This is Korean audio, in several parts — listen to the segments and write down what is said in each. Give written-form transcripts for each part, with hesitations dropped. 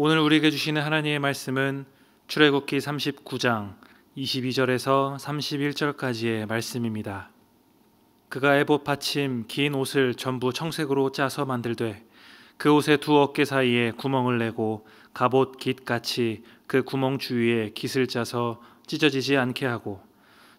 오늘 우리에게 주시는 하나님의 말씀은 출애굽기 39장 22절에서 31절까지의 말씀입니다. 그가 에봇 받침 긴 옷을 전부 청색으로 짜서 만들되 그 옷의 두 어깨 사이에 구멍을 내고 갑옷 깃같이 그 구멍 주위에 깃을 짜서 찢어지지 않게 하고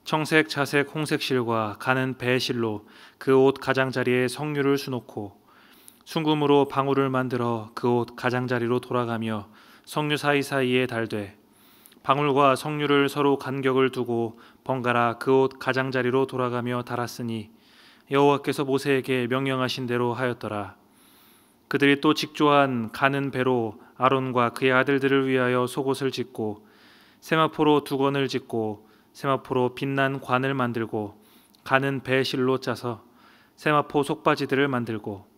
청색, 자색, 홍색 실과 가는 배실로 그 옷 가장자리에 성류를 수놓고 순금으로 방울을 만들어 그 옷 가장자리로 돌아가며 성류 사이사이에 달되 방울과 성류를 서로 간격을 두고 번갈아 그 옷 가장자리로 돌아가며 달았으니 여호와께서 모세에게 명령하신 대로 하였더라. 그들이 또 직조한 가는 배로 아론과 그의 아들들을 위하여 속옷을 짓고 세마포로 두건을 짓고 세마포로 빛난 관을 만들고 가는 배실로 짜서 세마포 속바지들을 만들고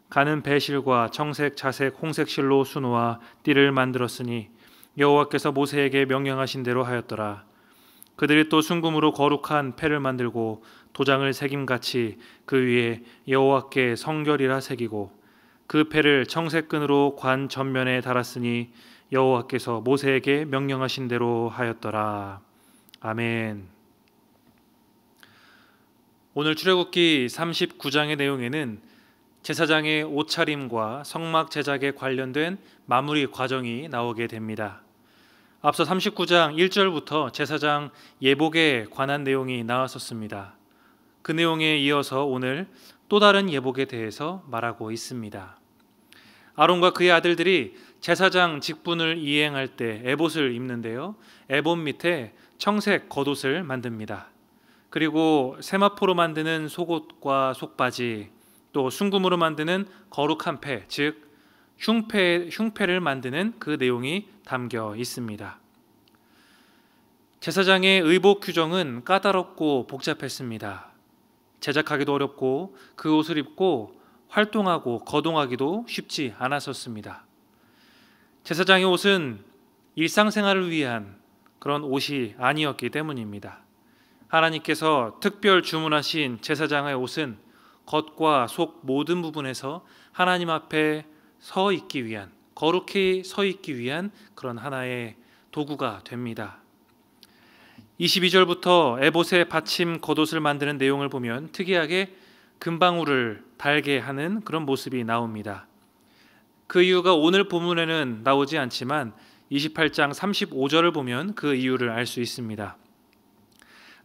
가는 배실과 청색, 자색, 홍색 실로 수놓아 띠를 만들었으니 여호와께서 모세에게 명령하신 대로 하였더라. 그들이 또 순금으로 거룩한 패를 만들고 도장을 새김같이 그 위에 여호와께 성결이라 새기고 그 패를 청색 끈으로 관 전면에 달았으니 여호와께서 모세에게 명령하신 대로 하였더라. 아멘. 오늘 출애굽기 39장의 내용에는 제사장의 옷차림과 성막 제작에 관련된 마무리 과정이 나오게 됩니다. 앞서 39장 1절부터 제사장 예복에 관한 내용이 나왔었습니다. 그 내용에 이어서 오늘 또 다른 예복에 대해서 말하고 있습니다. 아론과 그의 아들들이 제사장 직분을 이행할 때 에봇을 입는데요. 에봇 밑에 청색 겉옷을 만듭니다. 그리고 세마포로 만드는 속옷과 속바지, 또 순금으로 만드는 거룩한 패, 즉 흉패를 만드는 그 내용이 담겨 있습니다. 제사장의 의복 규정은 까다롭고 복잡했습니다. 제작하기도 어렵고 그 옷을 입고 활동하고 거동하기도 쉽지 않았었습니다. 제사장의 옷은 일상생활을 위한 그런 옷이 아니었기 때문입니다. 하나님께서 특별 주문하신 제사장의 옷은 겉과 속 모든 부분에서 하나님 앞에 서 있기 위한, 거룩히 서 있기 위한 그런 하나의 도구가 됩니다. 22절부터 에봇의 받침 겉옷을 만드는 내용을 보면 특이하게 금방울을 달게 하는 그런 모습이 나옵니다. 그 이유가 오늘 본문에는 나오지 않지만 28장 35절을 보면 그 이유를 알 수 있습니다.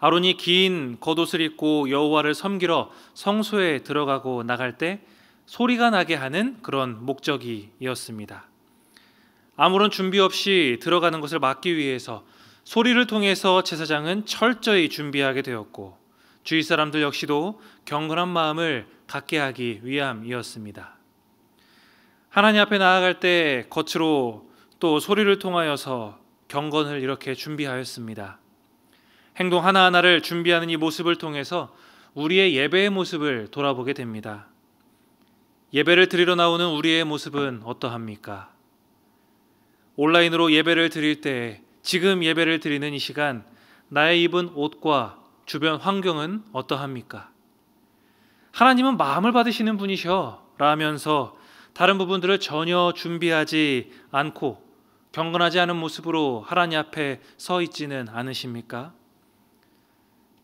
아론이 긴 겉옷을 입고 여호와를 섬기러 성소에 들어가고 나갈 때 소리가 나게 하는 그런 목적이었습니다. 아무런 준비 없이 들어가는 것을 막기 위해서 소리를 통해서 제사장은 철저히 준비하게 되었고 주위 사람들 역시도 경건한 마음을 갖게 하기 위함이었습니다. 하나님 앞에 나아갈 때 겉으로 또 소리를 통하여서 경건을 이렇게 준비하였습니다. 행동 하나하나를 준비하는 이 모습을 통해서 우리의 예배의 모습을 돌아보게 됩니다. 예배를 드리러 나오는 우리의 모습은 어떠합니까? 온라인으로 예배를 드릴 때 지금 예배를 드리는 이 시간 나의 입은 옷과 주변 환경은 어떠합니까? 하나님은 마음을 받으시는 분이셔 라면서 다른 부분들을 전혀 준비하지 않고 경건하지 않은 모습으로 하나님 앞에 서 있지는 않으십니까?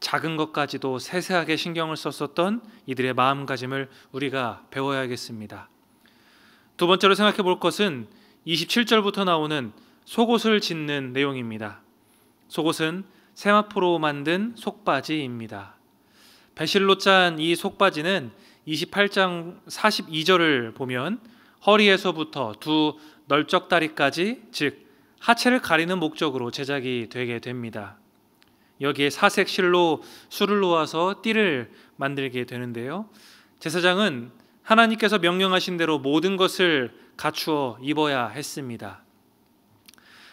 작은 것까지도 세세하게 신경을 썼었던 이들의 마음가짐을 우리가 배워야겠습니다. 두 번째로 생각해 볼 것은 27절부터 나오는 속옷을 짓는 내용입니다. 속옷은 세마포로 만든 속바지입니다. 배실로 짠 이 속바지는 28장 42절을 보면 허리에서부터 두 널쩍다리까지, 즉 하체를 가리는 목적으로 제작이 되게 됩니다. 여기에 사색 실로 술을 놓아서 띠를 만들게 되는데요. 제사장은 하나님께서 명령하신 대로 모든 것을 갖추어 입어야 했습니다.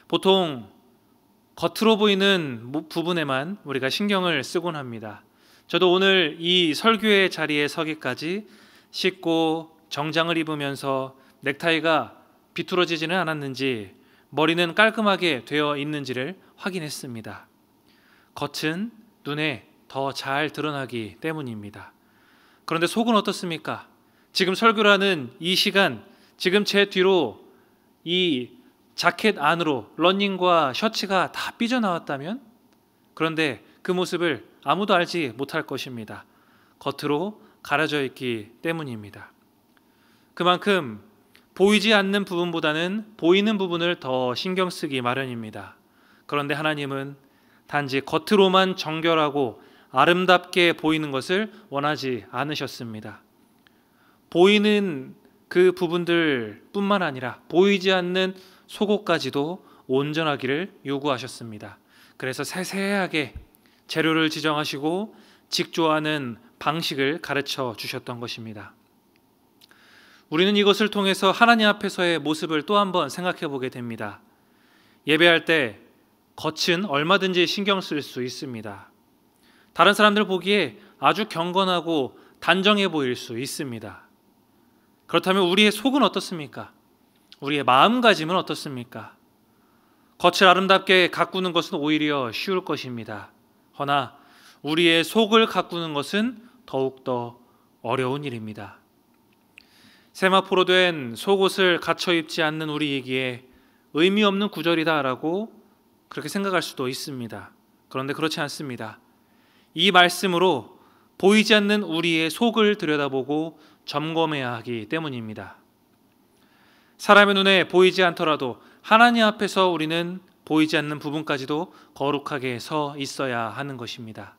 보통 겉으로 보이는 부분에만 우리가 신경을 쓰곤 합니다. 저도 오늘 이 설교의 자리에 서기까지 씻고 정장을 입으면서 넥타이가 비뚤어지지는 않았는지 머리는 깔끔하게 되어 있는지를 확인했습니다. 겉은 눈에 더 잘 드러나기 때문입니다. 그런데 속은 어떻습니까? 지금 설교라는 이 시간, 지금 제 뒤로 이 자켓 안으로 러닝과 셔츠가 다 삐져나왔다면, 그런데 그 모습을 아무도 알지 못할 것입니다. 겉으로 가려져 있기 때문입니다. 그만큼 보이지 않는 부분보다는 보이는 부분을 더 신경 쓰기 마련입니다. 그런데 하나님은 단지 겉으로만 정결하고 아름답게 보이는 것을 원하지 않으셨습니다. 보이는 그 부분들뿐만 아니라 보이지 않는 속옷까지도 온전하기를 요구하셨습니다. 그래서 세세하게 재료를 지정하시고 직조하는 방식을 가르쳐 주셨던 것입니다. 우리는 이것을 통해서 하나님 앞에서의 모습을 또 한번 생각해 보게 됩니다. 예배할 때 겉은 얼마든지 신경 쓸 수 있습니다. 다른 사람들 보기에 아주 경건하고 단정해 보일 수 있습니다. 그렇다면 우리의 속은 어떻습니까? 우리의 마음가짐은 어떻습니까? 겉을 아름답게 가꾸는 것은 오히려 쉬울 것입니다. 허나 우리의 속을 가꾸는 것은 더욱더 어려운 일입니다. 세마포로 된 속옷을 갖춰 입지 않는 우리에게 의미 없는 구절이다라고 그렇게 생각할 수도 있습니다. 그런데 그렇지 않습니다. 이 말씀으로 보이지 않는 우리의 속을 들여다보고 점검해야 하기 때문입니다. 사람의 눈에 보이지 않더라도 하나님 앞에서 우리는 보이지 않는 부분까지도 거룩하게 서 있어야 하는 것입니다.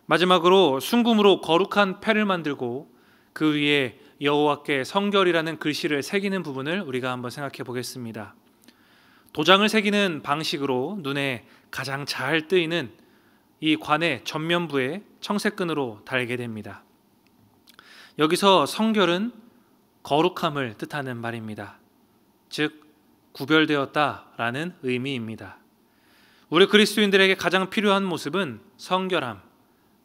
마지막으로 순금으로 거룩한 패를 만들고 그 위에 여호와께 성결이라는 글씨를 새기는 부분을 우리가 한번 생각해 보겠습니다. 도장을 새기는 방식으로 눈에 가장 잘 뜨이는 이 관의 전면부에 청색끈으로 달게 됩니다. 여기서 성결은 거룩함을 뜻하는 말입니다. 즉 구별되었다라는 의미입니다. 우리 그리스도인들에게 가장 필요한 모습은 성결함,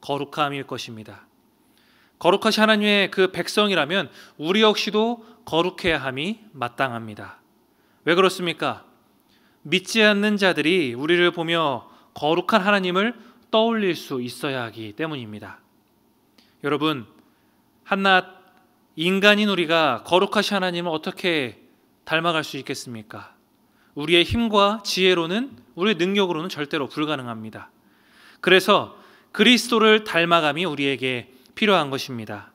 거룩함일 것입니다. 거룩하신 하나님의 그 백성이라면 우리 역시도 거룩해야 함이 마땅합니다. 왜 그렇습니까? 믿지 않는 자들이 우리를 보며 거룩한 하나님을 떠올릴 수 있어야 하기 때문입니다. 여러분, 한낱 인간인 우리가 거룩하신 하나님을 어떻게 닮아갈 수 있겠습니까? 우리의 힘과 지혜로는, 우리의 능력으로는 절대로 불가능합니다. 그래서 그리스도를 닮아감이 우리에게 필요한 것입니다.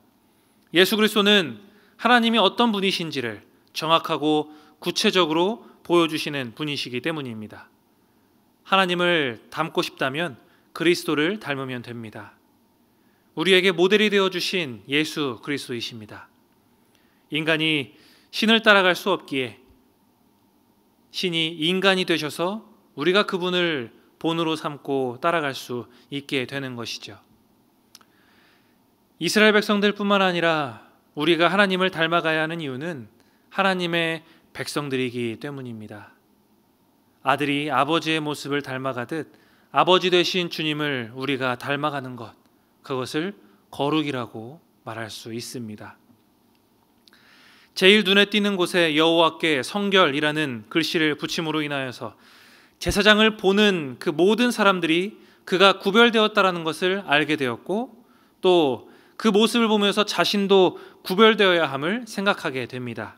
예수 그리스도는 하나님이 어떤 분이신지를 정확하고 구체적으로 보여주시는 분이시기 때문입니다. 하나님을 닮고 싶다면 그리스도를 닮으면 됩니다. 우리에게 모델이 되어주신 예수 그리스도이십니다. 인간이 신을 따라갈 수 없기에 신이 인간이 되셔서 우리가 그분을 본으로 삼고 따라갈 수 있게 되는 것이죠. 이스라엘 백성들뿐만 아니라 우리가 하나님을 닮아가야 하는 이유는 하나님의 백성들이기 때문입니다. 아들이 아버지의 모습을 닮아가듯 아버지 되신 주님을 우리가 닮아가는 것, 그것을 거룩이라고 말할 수 있습니다. 제일 눈에 띄는 곳에 여호와께 성결이라는 글씨를 붙임으로 인하여서 제사장을 보는 그 모든 사람들이 그가 구별되었다라는 것을 알게 되었고, 또 그 모습을 보면서 자신도 구별되어야 함을 생각하게 됩니다.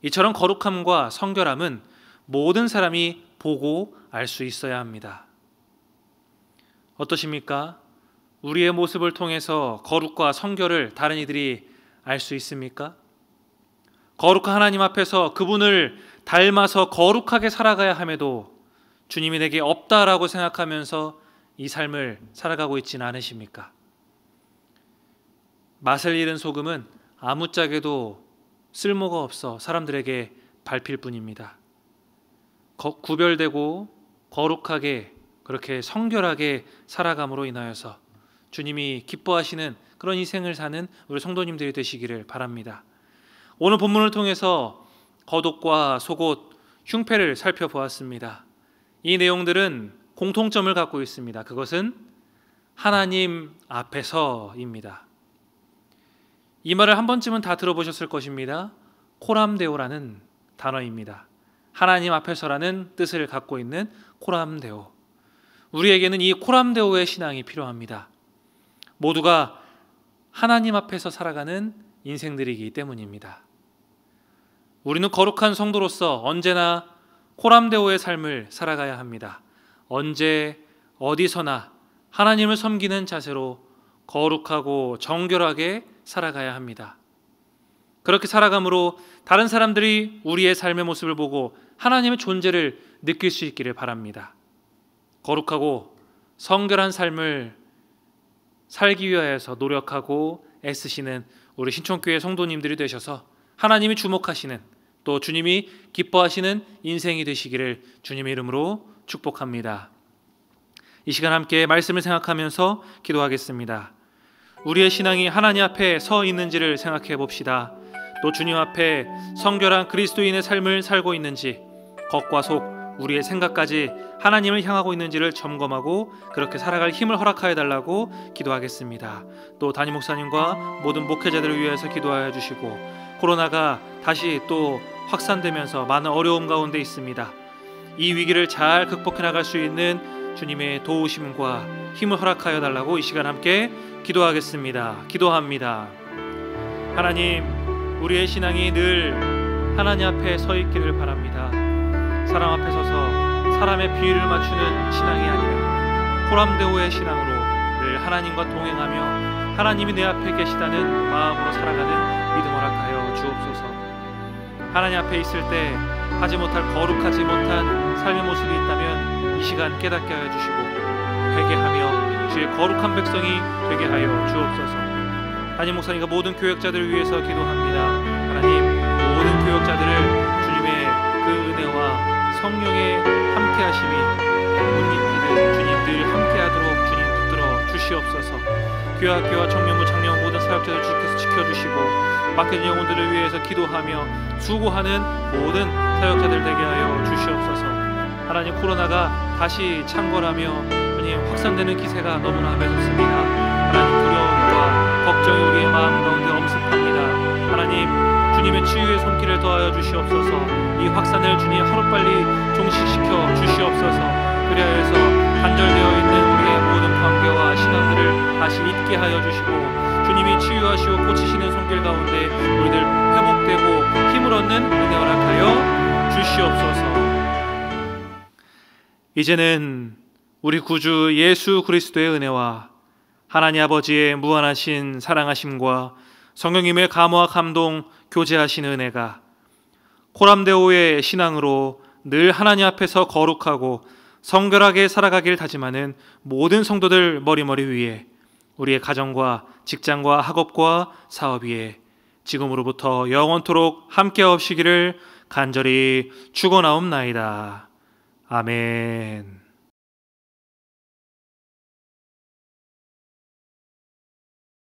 이처럼 거룩함과 성결함은 모든 사람이 보고 알 수 있어야 합니다. 어떠십니까? 우리의 모습을 통해서 거룩과 성결을 다른 이들이 알 수 있습니까? 거룩한 하나님 앞에서 그분을 닮아서 거룩하게 살아가야 함에도 주님이 내게 없다라고 생각하면서 이 삶을 살아가고 있지는 않으십니까? 맛을 잃은 소금은 아무짝에도 쓸모가 없어 사람들에게 밟힐 뿐입니다. 구별되고 거룩하게, 그렇게 성결하게 살아감으로 인하여서 주님이 기뻐하시는 그런 인생을 사는 우리 성도님들이 되시기를 바랍니다. 오늘 본문을 통해서 겉옷과 속옷, 흉패를 살펴보았습니다. 이 내용들은 공통점을 갖고 있습니다. 그것은 하나님 앞에서입니다. 이 말을 한 번쯤은 다 들어보셨을 것입니다. 코람데오라는 단어입니다. 하나님 앞에서라는 뜻을 갖고 있는 코람데오. 우리에게는 이 코람데오의 신앙이 필요합니다. 모두가 하나님 앞에서 살아가는 인생들이기 때문입니다. 우리는 거룩한 성도로서 언제나 코람데오의 삶을 살아가야 합니다. 언제 어디서나 하나님을 섬기는 자세로 거룩하고 정결하게 살아가야 합니다. 그렇게 살아감으로 다른 사람들이 우리의 삶의 모습을 보고 하나님의 존재를 느낄 수 있기를 바랍니다. 거룩하고 성결한 삶을 살기 위하여서 노력하고 애쓰시는 우리 신촌교회 성도님들이 되셔서 하나님이 주목하시는, 또 주님이 기뻐하시는 인생이 되시기를 주님의 이름으로 축복합니다. 이 시간 함께 말씀을 생각하면서 기도하겠습니다. 우리의 신앙이 하나님 앞에 서 있는지를 생각해 봅시다. 또 주님 앞에 성결한 그리스도인의 삶을 살고 있는지, 겉과 속, 우리의 생각까지 하나님을 향하고 있는지를 점검하고 그렇게 살아갈 힘을 허락하여 달라고 기도하겠습니다. 또 담임 목사님과 모든 목회자들을 위해서 기도하여 주시고, 코로나가 다시 또 확산되면서 많은 어려움 가운데 있습니다. 이 위기를 잘 극복해 나갈 수 있는 주님의 도우심과 힘을 허락하여 달라고 이 시간 함께 기도하겠습니다. 기도합니다. 하나님, 우리의 신앙이 늘 하나님 앞에 서 있기를 바랍니다. 사람 앞에 서서 사람의 비위를 맞추는 신앙이 아니라 코람데오의 신앙으로 늘 하나님과 동행하며 하나님이 내 앞에 계시다는 마음으로 살아가는 믿음 허락하여 주옵소서. 하나님 앞에 있을 때 하지 못할 거룩하지 못한 삶의 모습이 있다면 이 시간 깨닫게 하여 주시고 회개하며 주의 거룩한 백성이 되게 하여 주옵소서. 담임 목사님과 모든 교역자들을 위해서 기도합니다. 하나님, 모든 교역자들을 주님의 그 은혜와 성령의 함께하심이 못 잊기를 주님 늘 함께하도록 주님 붙들어 주시옵소서. 교회학교와 청년부 장년 모든 사역자들 주께서 지켜주시고 맡겨진 영혼들을 위해서 기도하며 수고하는 모든 사역자들 되게 하여 주시옵소서. 하나님, 코로나가 다시 창궐하며 주님 확산되는 기세가 너무나 매섭습니다. 하나님, 두려움과 걱정이 우리의 마음 가운데 엄습합니다. 하나님, 주님의 치유의 손길을 더하여 주시옵소서. 이 확산을 주님 하루빨리 종식시켜 주시옵소서. 그리하여서 단절되어 있는 우리의 모든 관계와 신앙들을 다시 잊게 하여 주시고 주님이 치유하시고 고치시는 손길 가운데 우리들 회복되고 힘을 얻는 은혜 허락하여 주시옵소서. 이제는 우리 구주 예수 그리스도의 은혜와 하나님 아버지의 무한하신 사랑하심과 성령님의 감화와 감동 교제하신 은혜가 코람데오의 신앙으로 늘 하나님 앞에서 거룩하고 성결하게 살아가길 다짐하는 모든 성도들 머리머리 위에, 우리의 가정과 직장과 학업과 사업 위에 지금으로부터 영원토록 함께 하시기를 간절히 축원하옵나이다. 아멘.